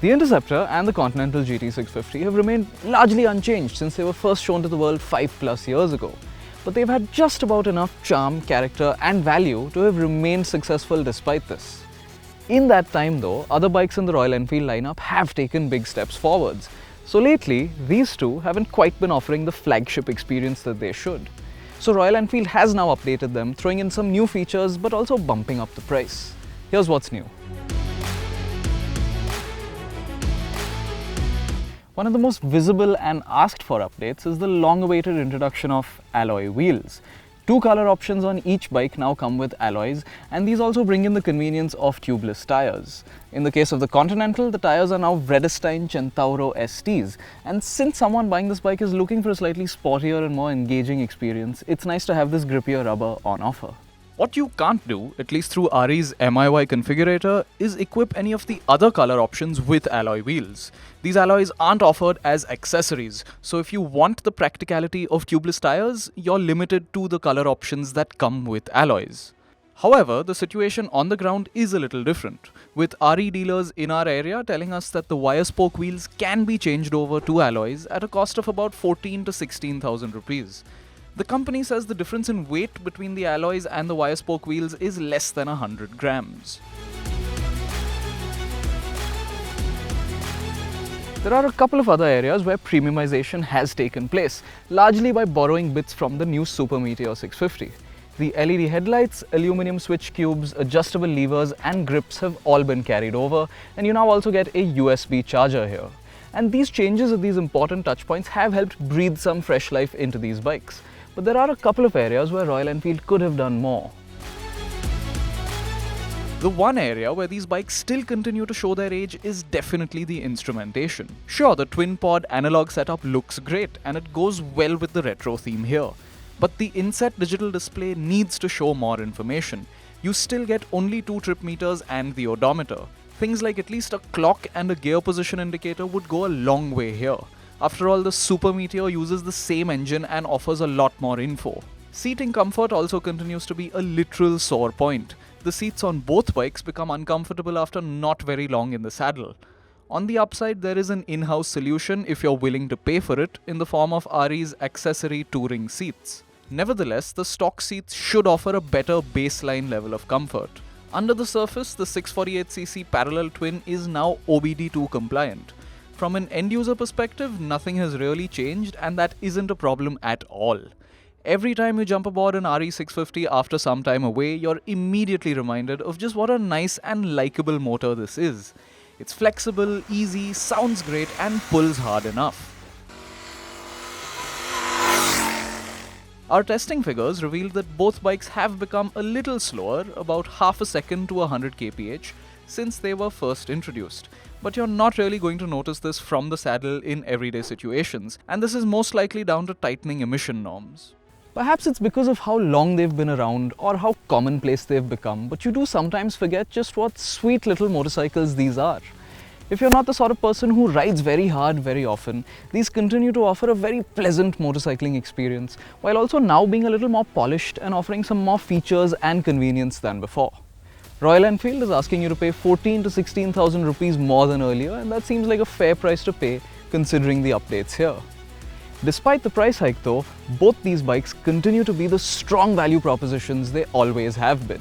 The Interceptor and the Continental GT650 have remained largely unchanged since they were first shown to the world 5+ years ago. But they've had just about enough charm, character and value to have remained successful despite this. In that time though, other bikes in the Royal Enfield lineup have taken big steps forwards. So lately, these two haven't quite been offering the flagship experience that they should. So Royal Enfield has now updated them, throwing in some new features but also bumping up the price. Here's what's new. One of the most visible and asked for updates is the long-awaited introduction of alloy wheels. 2 color options on each bike now come with alloys, and these also bring in the convenience of tubeless tires. In the case of the Continental, the tires are now Vredestein Centauro STs, and since someone buying this bike is looking for a slightly sportier and more engaging experience, it's nice to have this grippier rubber on offer. What you can't do, at least through RE's MIY configurator, is equip any of the other color options with alloy wheels. These alloys aren't offered as accessories, so if you want the practicality of tubeless tires, you're limited to the color options that come with alloys. However, the situation on the ground is a little different, with RE dealers in our area telling us that the wire spoke wheels can be changed over to alloys at a cost of about 14,000 to 16,000 rupees. The company says the difference in weight between the alloys and the wire spoke wheels is less than 100 grams. There are a couple of other areas where premiumization has taken place, largely by borrowing bits from the new Super Meteor 650. The LED headlights, aluminum switch cubes, adjustable levers and grips have all been carried over, and you now also get a USB charger here. And these changes at these important touchpoints have helped breathe some fresh life into these bikes. But there are a couple of areas where Royal Enfield could have done more. The one area where these bikes still continue to show their age is definitely the instrumentation. Sure, the twin-pod analog setup looks great and it goes well with the retro theme here. But the inset digital display needs to show more information. You still get only 2 trip meters and the odometer. Things like at least a clock and a gear position indicator would go a long way here. After all, the Super Meteor uses the same engine and offers a lot more info. Seating comfort also continues to be a literal sore point. The seats on both bikes become uncomfortable after not very long in the saddle. On the upside, there is an in-house solution if you're willing to pay for it in the form of RE's accessory touring seats. Nevertheless, the stock seats should offer a better baseline level of comfort. Under the surface, the 648cc parallel twin is now OBD2 compliant. From an end-user perspective, nothing has really changed, and that isn't a problem at all. Every time you jump aboard an RE650 after some time away, you're immediately reminded of just what a nice and likable motor this is. It's flexible, easy, sounds great, and pulls hard enough. Our testing figures revealed that both bikes have become a little slower, about half a second to 100 kph, since they were first introduced. But you're not really going to notice this from the saddle in everyday situations, and this is most likely down to tightening emission norms. Perhaps it's because of how long they've been around or how commonplace they've become, but you do sometimes forget just what sweet little motorcycles these are. If you're not the sort of person who rides very hard very often, these continue to offer a very pleasant motorcycling experience, while also now being a little more polished and offering some more features and convenience than before. Royal Enfield is asking you to pay 14,000 to 16,000 rupees more than earlier, and that seems like a fair price to pay considering the updates here. Despite the price hike though, both these bikes continue to be the strong value propositions they always have been.